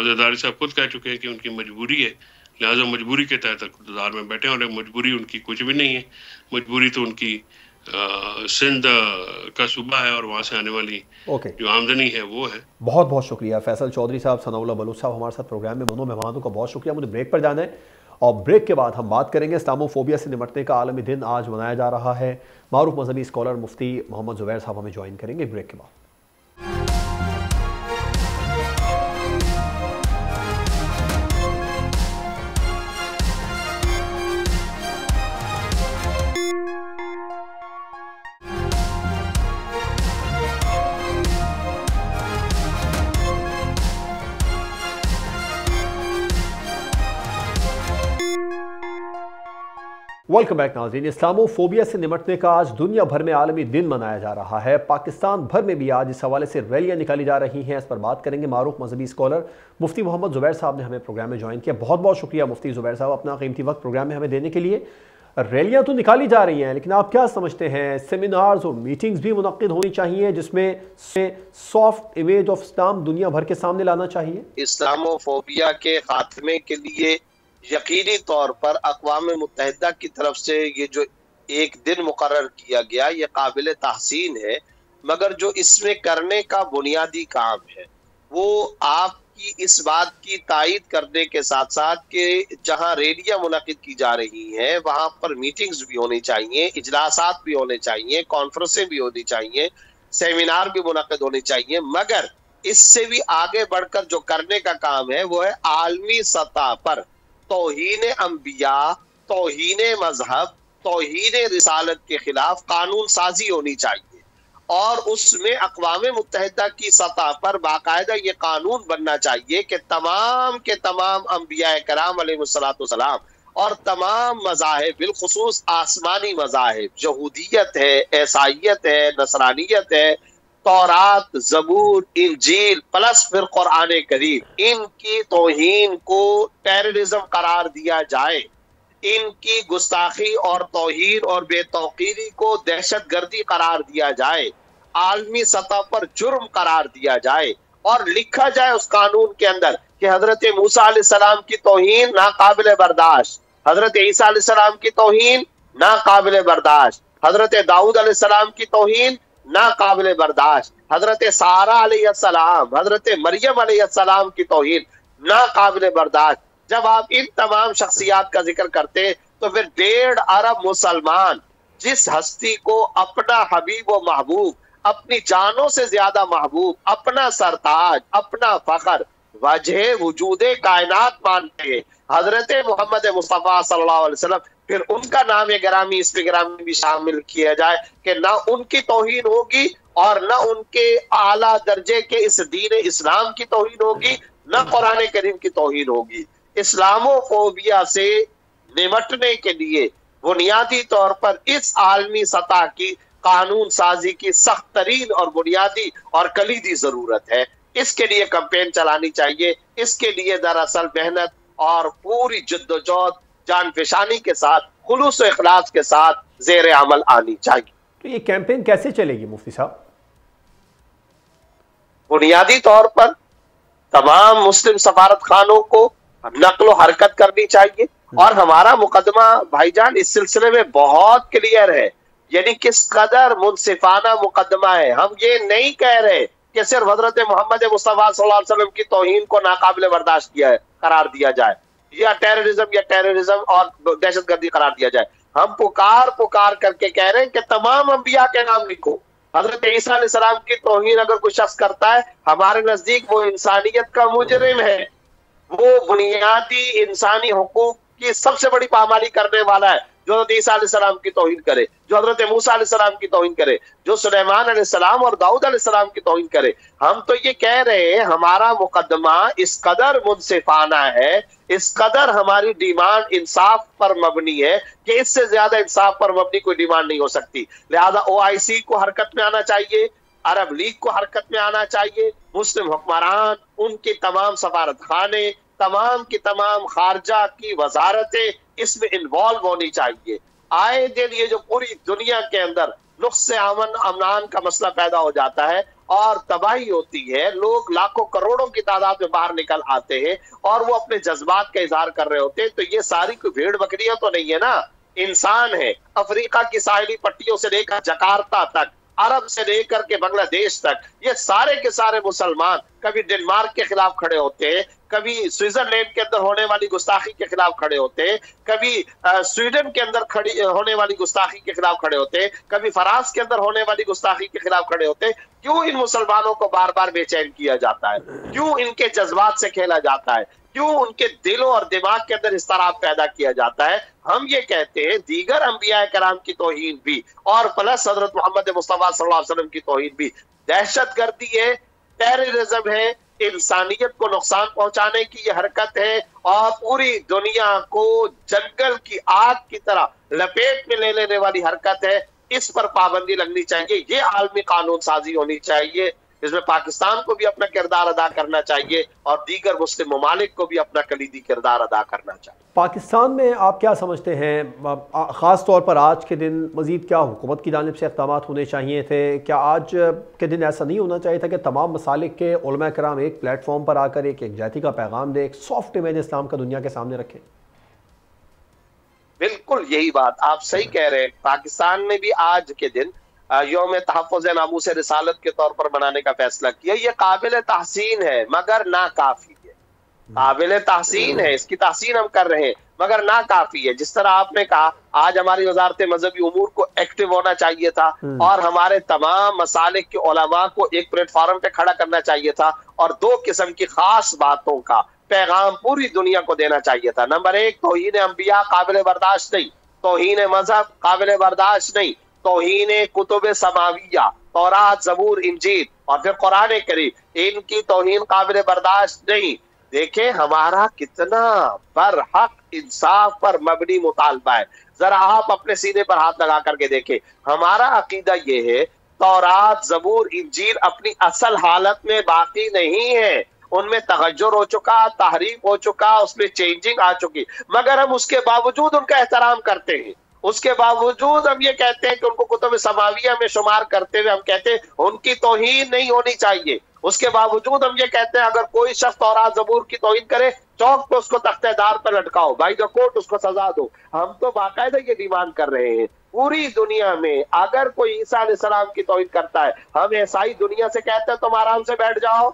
जरदारी साहब खुद कह चुके हैं कि उनकी मजबूरी है, लिहाजा मजबूरी के तहत इक़्तिदार में बैठे हैं। और मजबूरी उनकी कुछ भी नहीं है। मजबूरी तो उनकी सिंध का सूबा है और वहाँ से आने वाली जो आमदनी है वो है। बहुत बहुत शुक्रिया फैसल चौधरी साहब, सनाउल्लाह बलूच साहब हमारे साथ प्रोग्राम में, दोनों मेहमानों का बहुत शुक्रिया। मुझे ब्रेक पर जाना है और ब्रेक के बाद हम बात करेंगे इस्लामोफोबिया से निपटने का आलमी दिन आज मनाया जा रहा है। मारूफ मजहबी स्कॉलर मुफ्ती मोहम्मद ज़ुबैर साहब हमें ज्वाइन करेंगे ब्रेक के बाद। वेलकम बैक नाज़रीन। इस्लामोफोबिया से निपटने का आज दुनिया भर में आलमी दिन मनाया जा रहा है। पाकिस्तान भर में भी आज इस हवाले से रैलियां निकाली जा रही हैं। इस पर बात करेंगे। मारूफ मजहबी स्कॉलर मुफ्ती मोहम्मद ज़ुबैर साहब ने हमें प्रोग्राम में ज्वाइन किया। बहुत बहुत शुक्रिया मुफ्ती ज़ुबैर साहब अपना कीमती वक्त प्रोग्राम में हमें देने के लिए। रैलियाँ तो निकाली जा रही हैं, लेकिन आप क्या समझते हैं सेमिनार्स और मीटिंग्स भी मुनक्किद होनी चाहिए जिसमें सॉफ्ट इमेज ऑफ इस्लाम दुनिया भर के सामने लाना चाहिए? इस्लामोफोबिया के खात्मे के लिए यकीनी तौर पर अक़वाम मुत्तहिदा की तरफ से ये जो एक दिन मुकर्रर किया गया ये काबिल तहसीन है, मगर जो इसमें करने का बुनियादी काम है वो आपकी इस बात की तायीद करने के साथ साथ कि जहां रैलियां मुनक़िद की जा रही हैं वहां पर मीटिंग्स भी होनी चाहिए, इजलासात भी होने चाहिए, कॉन्फ्रेंसें भी होनी चाहिए, सेमिनार भी मुनक़िद होने चाहिए। मगर इससे भी आगे बढ़कर जो करने का काम है वो है आलमी सतह पर तौहीन अंबिया, तौहीन मजहब, तौहीन रिसालत के खिलाफ कानून साजी होनी चाहिए और उसमें अक़वाम मुत्तहिदा की सतह पर बाकायदा ये कानून बनना चाहिए कि तमाम के तमाम अंबिया कराम अलैहिस्सलाम और तमाम मज़ाहिब, बिलखुसूस आसमानी मज़ाहिब, यहूदियत है, ईसाईयत है, नसरानियत है, तौरात, ज़बूर, इंजील प्लस फिर कुरान करीम, इनकी तौहीन को टेररिज्म करार दिया जाए, इनकी गुस्ताखी और तौहीन और बेतौकीरी को दहशतगर्दी करार दिया जाए, आलमी सतह पर जुर्म करार दिया जाए और लिखा जाए उस कानून के अंदर कि हजरत मूसा अलैहिस्सलाम की तौहीन नाकाबिल बर्दाश्त, हजरत ईसा अलैहिस्सलाम की तौहीन नाकाबिल बर्दाश्त, हजरत दाऊद अलैहिस्सलाम की तौहीन नाकाबिल बर्दाश्त, हजरत सारा अलैहिस्सलाम, हजरत मरियम अलैहिस्सलाम की तौहीन नाकाबिल बर्दाश्त। जब आप इन तमाम शख्सियात का जिक्र करते तो फिर 1.5 अरब मुसलमान जिस हस्ती को अपना हबीब व महबूब, अपनी जानों से ज्यादा महबूब, अपना सरताज, अपना फखर, वजह वजूदे कायनात मानते हैं हजरत मोहम्मद मुस्तफ़ा सल्लल्लाहु अलैहि वसल्लम, फिर उनका नाम गिरामी इस पे गिरामी भी शामिल किया जाए कि ना उनकी तौहीन होगी और ना उनके आला दर्जे के इस दीन इस्लाम की तौहीन होगी, ना कुरान करीम की तौहीन होगी। इस्लामोफोबिया से निपटने के लिए बुनियादी तौर पर इस आलमी सतह की कानून साजी की सख्त तरीन और बुनियादी और कलीदी जरूरत है। इसके लिए कैंपेन चलानी चाहिए। इसके लिए दरअसल मेहनत और पूरी जद्दोजहद जानफिशानी के साथ, खुलूस और इखलास के साथ ज़ेर अमल आनी चाहिए। तो ये कैंपेन कैसे चलेगी मुफ्ती साहब? बुनियादी तौर पर तमाम मुस्लिम सफारत खानों को नक्लो हरकत करनी चाहिए और हमारा मुकदमा भाईजान इस सिलसिले में बहुत क्लियर है, यानी किस कदर मुनसिफाना मुकदमा है। हम ये नहीं कह रहे कि सिर्फ हजरत मोहम्मद मुस्तफा सल्लल्लाहु अलैहि वसल्लम की तौहीन को नाकाबिल बर्दाश्त करार दिया जाए या टेररिज्म और दहशतगर्दी करार दिया जाए। हम पुकार करके कह रहे हैं कि तमाम अंबिया के नाम लिखो। हजरत ईसा अलैहिस्सलाम की तौहीन अगर कोई शख्स करता है, हमारे नजदीक वो इंसानियत का मुजरिम है, वो बुनियादी इंसानी हुकूक की सबसे बड़ी पामाली करने वाला है। जो हजरत ईसा अलैहिस्सलाम की तौहीन करे, जो हजरत मूसा अलैहिस्सलाम की तौहीन करे, जो सुलेमान अलैहिस्सलाम और दाऊद अलैहिस्सलाम की तौहीन करे। हम तो ये कह रहे हैं हमारा मुकदमा इस कदर मुनसिफाना है, इस कदर हमारी डिमांड इंसाफ पर मबनी है कि इससे ज्यादा इंसाफ पर मबनी कोई डिमांड नहीं हो सकती। लिहाजा OIC को हरकत में आना चाहिए, अरब लीग को हरकत में आना चाहिए, मुस्लिम हुक्मरान, उनके तमाम सफारत खाने, तमाम की तमाम खारजा की वजारतें इसमें इन्वॉल्व होनी चाहिए। आए दिन ये जो पूरी दुनिया के अंदर नुक्से अमनान का मसला पैदा हो जाता है और तबाही होती है, लोग लाखों करोड़ों की तादाद में बाहर निकल आते हैं और वो अपने जज्बात का इजहार कर रहे होते हैं, तो ये सारी कोई भेड़ बकरियां तो नहीं है ना, इंसान है। अफ्रीका की साहिली पट्टियों से लेकर जकार्ता तक, अरब से लेकर के बांग्लादेश तक, ये सारे के सारे मुसलमान कभी डेनमार्क के खिलाफ खड़े होते हैं, कभी स्विट्जरलैंड के अंदर होने वाली गुस्ताखी के खिलाफ खड़े होते हैं, कभी स्वीडन के अंदर खड़ी होने वाली गुस्ताखी के खिलाफ खड़े होते हैं, कभी फ्रांस के अंदर होने वाली गुस्ताखी के खिलाफ खड़े होते हैं। क्यों इन मुसलमानों को बार बार बेचैन किया जाता है? क्यों इनके जज्बात से खेला जाता है? क्यों उनके दिलों और दिमाग के अंदर इस तरह पैदा किया जाता है? हम ये कहते हैं दीगर अंबिया कराम की तौहीन भी और प्लस हजरत मोहम्मद मुस्तफा सल्लल्लाहु अलैहि वसल्लम की तौहीन भी दहशतगर्दी है, टेररिज्म है, इंसानियत को नुकसान पहुंचाने की ये हरकत है और पूरी दुनिया को जंगल की आग की तरह लपेट में ले लेने वाली हरकत है। इस पर पाबंदी लगनी चाहिए, ये आलमी कानून साजी होनी चाहिए, इसमें पाकिस्तान को भी अपना किरदार अदा करना चाहिए और दीगर मुस्लिम ममालिक को भी अपना कलीदी किरदार अदा करना चाहिए। पाकिस्तान में आप क्या समझते हैं, ख़ास तौर पर आज के दिन मज़ीद क्या हुकूमत की जानिब से इक़दाम होने चाहिए थे? क्या आज के दिन ऐसा नहीं होना चाहिए था कि तमाम मसालिक के उलमा कराम एक प्लेटफॉर्म पर आकर एक यकजहती का पैगाम दे, एक सॉफ्ट इमेज इस्लाम का दुनिया के सामने रखें? बिल्कुल यही बात आप सही कह रहे हैं। पाकिस्तान ने भी आज के दिन यौम तहफ़्फ़ुज़ नामूस रिसालत के तौर पर बनाने का फैसला किया। ये काबिल तहसीन है मगर ना काफी है। काबिल तहसीन है, इसकी तहसीन हम कर रहे हैं मगर ना काफी है। जिस तरह आपने कहा आज हमारी वजारत मजहबी उमूर को एक्टिव होना चाहिए था और हमारे तमाम मसालिक के उलमा को एक प्लेटफॉर्म पे खड़ा करना चाहिए था और दो किस्म की खास बातों का पैगाम पूरी दुनिया को देना चाहिए था। नंबर एक, तौहीन अंबिया काबिल बर्दाश्त नहीं, तौहीन मजहब काबिल बर्दाश्त नहीं, तौहीन कुतुब समाविया तौरात ज़बूर इंजील और फिर कुरान करीम, इनकी तौहीन काबिल बर्दाश्त नहीं। देखें हमारा कितना बरहक इंसाफ पर मबनी मुतालबा है, जरा आप अपने सीने पर हाथ लगा करके देखें। हमारा अकीदा ये है तौरात ज़बूर इंजील अपनी असल हालत में बाकी नहीं है, उनमें तगज्जुर हो चुका, तहरीफ हो चुका, उसमें चेंजिंग आ चुकी, मगर हम उसके बावजूद उनका एहतराम करते हैं। उसके बावजूद हम ये कहते हैं कि उनको कुतुब समाविया में शुमार करते हुए हम कहते हैं उनकी तौहीन नहीं होनी चाहिए। उसके बावजूद हम ये कहते हैं अगर कोई शख्स तौरात ज़बूर की तौहीन करे चौक पे उसको तख्तेदार पर लटकाओ, बाई द कोर्ट उसको सजा दो। हम तो बाकायदा ये डिमांड कर रहे हैं पूरी दुनिया में अगर कोई ईसा अलैहिस्सलाम की तौहीन करता है, हम ईसाई दुनिया से कहते हैं तुम आराम से बैठ जाओ,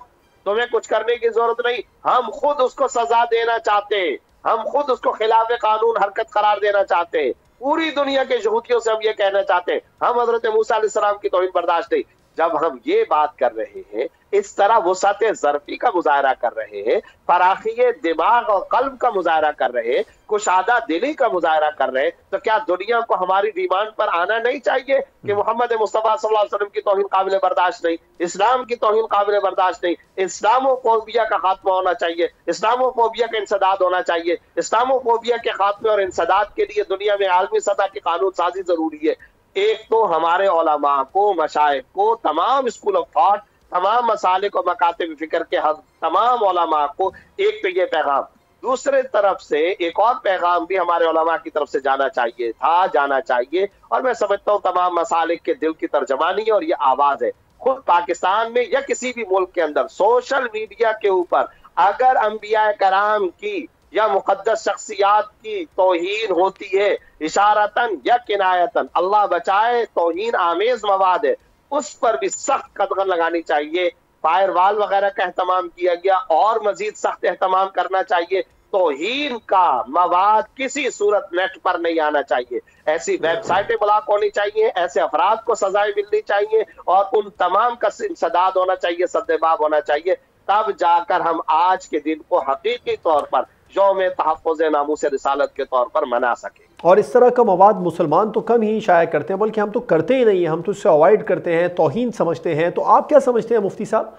तुम्हें कुछ करने की जरूरत नहीं। हम खुद उसको सजा देना चाहते हैं, हम खुद उसको खिलाफ कानून हरकत करार देना चाहते हैं। पूरी दुनिया के यहूदियों से हम ये कहना चाहते हैं हम हजरत मूसा अलैहिस्सलाम की तौहीन बर्दाश्त नहीं। जब हम ये बात कर रहे हैं, इस तरह वसअत ज़र्फ़ी का मुज़ाहरा कर रहे हैं, फराखी दिमाग और क़ल्ब का मुज़ाहरा कर रहे हैं, कुशादा दिली का मुज़ाहरा कर रहे हैं, तो क्या दुनिया को हमारी डिमांड पर आना नहीं चाहिए कि मोहम्मद मुस्तफ़ा सल्लल्लाहु अलैहि वसल्लम की तौहीन काबिल बर्दाश्त नहीं, इस्लाम की तौहीन काबिल बर्दाश्त नहीं, इस्लामोफोबिया का खात्मा होना चाहिए, इस्लामोफोबिया का इंसदाद होना चाहिए। इस्लामोफोबिया के खात्मे और इंसदाद के लिए दुनिया में आलमी सतह की कानून साजी जरूरी है। एक तो हमारे उलमा को, मशाइख को, तमाम स्कूल ऑफ थॉट, तमाम मसालिक और मकातिब फिक्र के तमाम उलमा को एक पे ये पैगाम, दूसरे तरफ से एक और पैगाम भी हमारे उलमा की तरफ से जाना चाहिए था, जाना चाहिए। और मैं समझता हूँ तमाम मसालिक के दिल की तर्जमानी है और ये आवाज है। खुद पाकिस्तान में या किसी भी मुल्क के अंदर सोशल मीडिया के ऊपर अगर अंबिया कराम की या मुकद्दस शख्सियात की तौहीन होती है, इशारतन या किनायतन, अल्लाह बचाए तौहीन आमेज मवाद है, उस पर भी सख्त कदम लगानी चाहिए। फायरवाल वगैरह का एहतमाम किया गया और मजीद सख्त एहतमाम करना चाहिए। तौहीन का मवाद किसी सूरत नेट पर नहीं आना चाहिए, ऐसी वेबसाइटें ब्लॉक होनी चाहिए, ऐसे अफराद को सजाएं मिलनी चाहिए और उन तमाम का इंसदाद होना चाहिए, सद्देबाब होना चाहिए। तब जाकर हम आज के दिन को हकीकी तौर पर यौम तहफ़्फ़ुज़ नामूस रिसालत के तौर पर मना सके। और इस तरह का मवाद मुसलमान तो कम ही शाया करते हैं, बल्कि हम तो करते ही नहीं हैं, हम तो इससे अवॉइड करते हैं, तौहीन समझते हैं। तो आप क्या समझते हैं मुफ्ती साहब,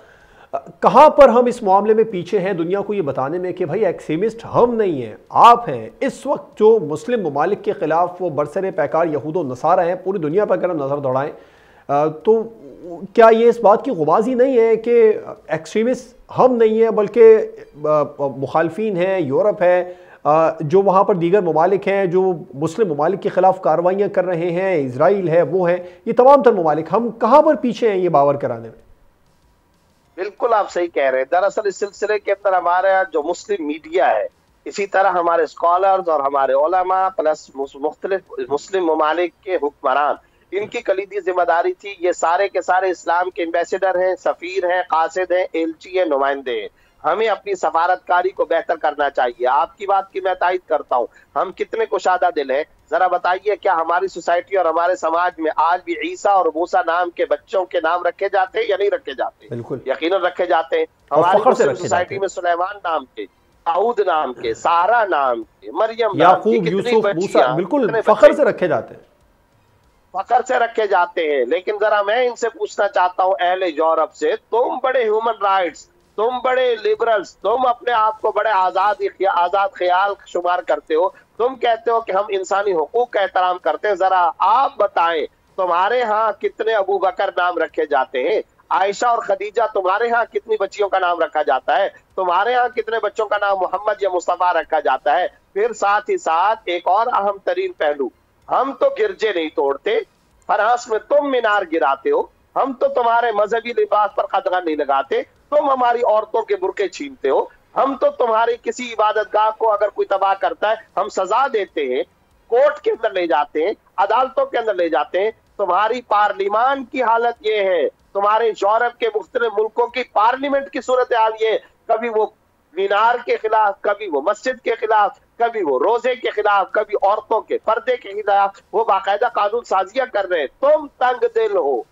कहाँ पर हम इस मामले में पीछे हैं दुनिया को ये बताने में कि भाई एक्सट्रीमिस्ट हम नहीं हैं, आप हैं। इस वक्त जो मुस्लिम ममालिक के ख़िलाफ़ वो बरसरे पैकार यहूद व नसारा हैं, पूरी दुनिया पर अगर हम नज़र दौड़ाएँ तो क्या ये इस बात की गुबाजी नहीं है कि एक्सट्रीमिस्ट हम नहीं हैं बल्कि मुखालफीन हैं, यूरोप है, जो वहाँ पर दीगर ममालिक हैं जो मुस्लिम ममालिक के खिलाफ कार्रवाइयाँ कर रहे हैं, इसराइल है, वो है, ये तमाम तर ममालिक, हम कहाँ पर पीछे हैं ये बावर कराने में? बिल्कुल आप सही कह रहे हैं। दरअसल इस सिलसिले के अंदर हमारे जो मुस्लिम मीडिया है, इसी तरह हमारे स्कॉलर्स और हमारे उलमा प्लस मुख्तलिफ मुस्लिम ममालिक के हुक्मरान, इनकी कलीदी जिम्मेदारी थी। ये सारे के सारे इस्लाम के एम्बेसडर हैं, सफीर हैं, कासिद हैं, एलची हैं, नुमाइंदे हैं। हमें अपनी सफारतकारी को बेहतर करना चाहिए। आपकी बात की मैं तायद करता हूँ। हम कितने कुशादा दिल हैं, जरा बताइए, क्या हमारी सोसाइटी और हमारे समाज में आज भी ईसा और मूसा नाम के बच्चों के नाम रखे जाते हैं या नहीं रखे जाते? बिल्कुल यकीनन रखे जाते हैं। हमारी सोसाइटी में सुलेमान नाम के, दाऊद नाम के, सारा नाम के, मरियम, याकूब, यूसुफ, मूसा, बिल्कुल फख्र से रखे जाते हैं, फखर से रखे जाते हैं। लेकिन जरा मैं इनसे पूछना चाहता हूँ, अहले यूरोप से, तुम बड़े ह्यूमन राइट्स, तुम बड़े लिबरल्स, तुम अपने आप को बड़े आजाद ख्याल शुमार करते हो, तुम कहते हो कि हम इंसानी हुकूक का एहतराम करते हैं। जरा आप बताएं, तुम्हारे यहाँ कितने अबू बकर नाम रखे जाते हैं? आयशा और खदीजा, तुम्हारे यहाँ कितनी बच्चियों का नाम रखा जाता है? तुम्हारे यहाँ कितने बच्चों का नाम मोहम्मद या मुस्तफा रखा जाता है? फिर साथ ही साथ एक और अहम तरीन पहलू, हम तो गिरजे नहीं तोड़ते, फरास में तुम मीनार गिराते हो। हम तो तुम्हारे मजहबी लिबास पर कदगन नहीं लगाते, तुम हमारी औरतों के बुरके छीनते हो। हम तो तुम्हारी किसी इबादतगाह को अगर कोई तबाह करता है, हम सजा देते हैं, कोर्ट के अंदर ले जाते हैं, अदालतों के अंदर ले जाते हैं। तुम्हारी पार्लिमान की हालत ये है, तुम्हारे यूरोप के मुख्तलिफ मुल्कों की पार्लियामेंट की सूरत हाल ये, कभी वो मीनार के खिलाफ, कभी वो मस्जिद के खिलाफ, कभी वो रोजे के खिलाफ, कभी औरतों के पर्दे के खिलाफ वो बाकायदा कानून साजियां कर रहे हैं। तुम तंग दिल हो,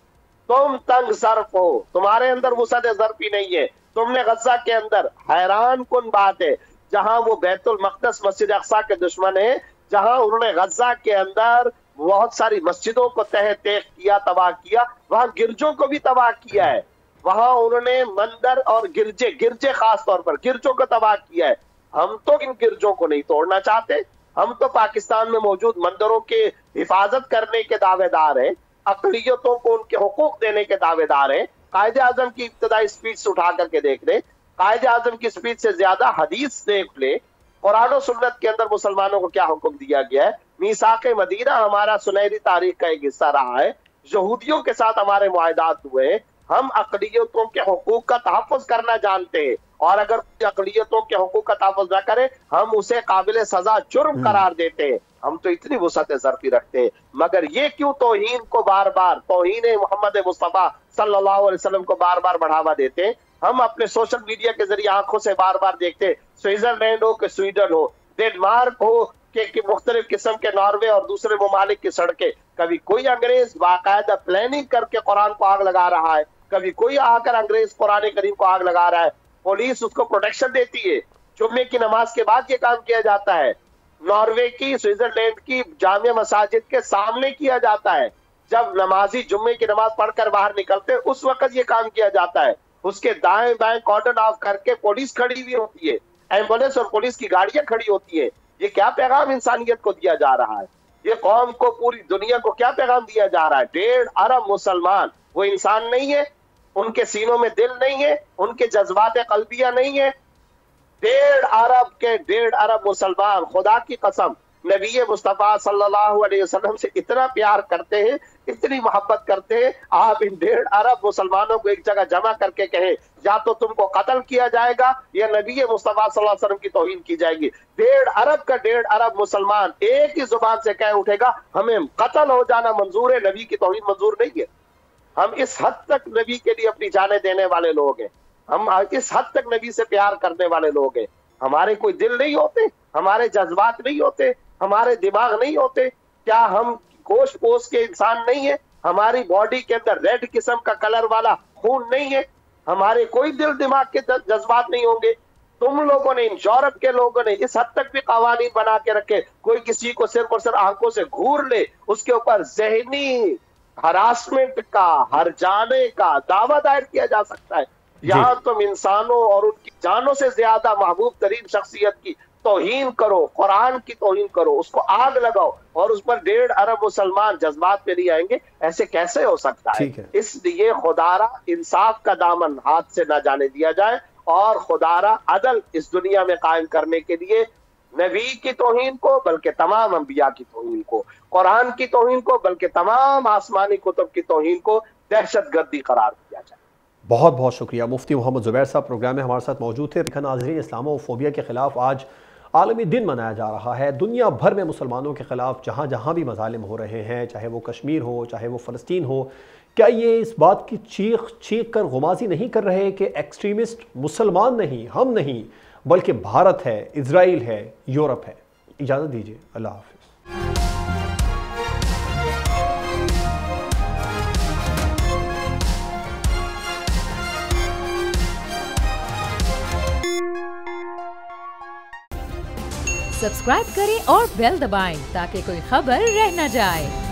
तुम तंग ज़र्फ हो, तुम्हारे अंदर वुसअत ज़र्फी नहीं है। तुमने गज़ा के अंदर, हैरान कुन बात है, जहां वो बैतुल मक़दस मस्जिद अक़सा के दुश्मन है, जहां उन्होंने गज़ा के अंदर बहुत सारी मस्जिदों को तह तेख किया, तबाह किया, वहां गिरजों को भी तबाह किया है। वहां उन्होंने मंदिर और गिरजे खास तौर पर गिरजों को तबाह किया है। हम तो इन गिरजों को नहीं तोड़ना चाहते। हम तो पाकिस्तान में मौजूद मंदिरों के हिफाजत करने के दावेदार हैं, अक़लियतों को उनके हुकूक देने के दावेदार हैं। कायदे आज़म की इब्तदाई स्पीच उठा करके देख ले, कायदे आज़म की स्पीच से ज्यादा हदीस देख ले, कुरान और सुन्नत के अंदर मुसलमानों को क्या हुक्म दिया गया है। मीसाक़े मदीना हमारा सुनहरी तारीख का एक हिस्सा रहा है, यहूदियों के साथ हमारे मुआहदात हुए। हम अक़लियतों के हुकूक का तहफ़्फ़ुज़ करना जानते हैं, और अगर अक़लियतों के हुकूक का तहफ़्फ़ुज़ न करे, हम उसे काबिल सजा जुर्म करार देते हैं। हम तो इतनी वुसअत ज़र्फ़ी रखते हैं, मगर ये क्यों तौहीन को बार बार, तौहीन मोहम्मद मुस्तफ़ा सल्लल्लाहु अलैहि वसल्लम को बार बार बढ़ावा देते हैं। हम अपने सोशल मीडिया के जरिए आंखों से बार बार देखते हैं, स्विट्जरलैंड हो कि स्वीडन हो, डेनमार्क हो कि मुख्तलिफ किस्म के नॉर्वे और दूसरे ममालिक की सड़कें, कभी कोई अंग्रेज बाकायदा प्लानिंग करके कुरान को आग लगा रहा है, कभी कोई आकर अंग्रेज कुरान करीम को आग लगा रहा है, पुलिस उसको प्रोटेक्शन देती है। जुम्मे की नमाज के बाद ये काम किया जाता है। नॉर्वे की, स्विट्जरलैंड की जामिया मसाजिद के सामने किया जाता है। जब नमाजी जुम्मे की नमाज पढ़कर बाहर निकलते हैं, उस वक्त ये काम किया जाता है। उसके दाएं बाएं कॉर्डन ऑफ करके पुलिस खड़ी हुई होती है, एम्बुलेंस और पुलिस की गाड़ियां खड़ी होती है। ये क्या पैगाम इंसानियत को दिया जा रहा है? ये कौम को, पूरी दुनिया को क्या पैगाम दिया जा रहा है? 1.5 अरब मुसलमान, वो इंसान नहीं है? उनके सीनों में दिल नहीं है? उनके जज्बात कल्बिया नहीं है? 1.5 अरब मुसलमान खुदा की कसम नबी मुस्तफ़ा सल्लल्लाहु अलैहि वसल्लम से इतना प्यार करते हैं, इतनी मोहब्बत करते हैं। आप इन 1.5 अरब मुसलमानों को एक जगह जमा करके कहें, या तो तुमको कत्ल किया जाएगा या नबी मुस्तफ़ा सल्लल्लाहु अलैहि वसल्लम की तौहीन की जाएगी। 1.5 अरब का 1.5 अरब मुसलमान एक ही जुबान से कह उठेगा, हमें कत्ल हो जाना मंजूर है, नबी की तौहीन मंजूर नहीं है। हम इस हद तक नबी के लिए अपनी जानें देने वाले लोग हैं, हम इस हद तक नबी से प्यार करने वाले लोग हैं। हमारे कोई दिल नहीं होते? हमारे जज्बात नहीं होते? हमारे दिमाग नहीं होते? क्या हम गोश्त पोश के इंसान नहीं है? हमारी बॉडी के अंदर रेड किस्म का कलर वाला खून नहीं है? हमारे कोई दिल दिमाग के जज्बात नहीं होंगे? तुम लोगों ने, इन यूरोप के लोगों ने इस हद तक भी कावानीन बना के रखे, कोई किसी को सिर्फ और सिर्फ आंखों से घूर ले, उसके ऊपर जहनी हरासमेंट का, हर जाने का दावा दायर किया जा सकता है। यहाँ तुम इंसानों और उनकी जानों से ज्यादा महबूब तरीन शख्सियत की तौहीन करो, कुरान की तौहीन करो, उसको आग लगाओ, और उस पर 1.5 अरब मुसलमान जज्बात पे नहीं आएंगे? ऐसे कैसे हो सकता है? इसलिए खुदारा इंसाफ का दामन हाथ से ना जाने दिया जाए, और खुदारा अदल इस दुनिया में कायम करने के लिए नबी की तौहीन को बल्कि तमाम अंबिया की तौहीन को, कुरान की तौहीन को बल्कि तमाम आसमानी कुतुब की तौहीन को दहशतगर्दी करार दिया जाए। बहुत बहुत शुक्रिया। मुफ्ती मोहम्मद ज़ुबैर साहब प्रोग्राम में हमारे साथ मौजूद थे। नाज़रीन, इस्लामोफोबिया के ख़िलाफ़ आज आलमी दिन मनाया जा रहा है। दुनिया भर में मुसलमानों के ख़िलाफ़ जहाँ जहाँ भी मज़ालिम हो रहे हैं, चाहे वो कश्मीर हो, चाहे वो फ़लस्तीन हो, क्या ये इस बात की चीख चीख कर गुमाजी नहीं कर रहे कि एक्सट्रीमिस्ट मुसलमान नहीं, हम नहीं, बल्कि भारत है, इजराइल है, यूरोप है। इजाज़त दीजिए, अल्लाह हाफ़िज़। सब्सक्राइब करें और बेल दबाएं ताकि कोई खबर रह न जाए।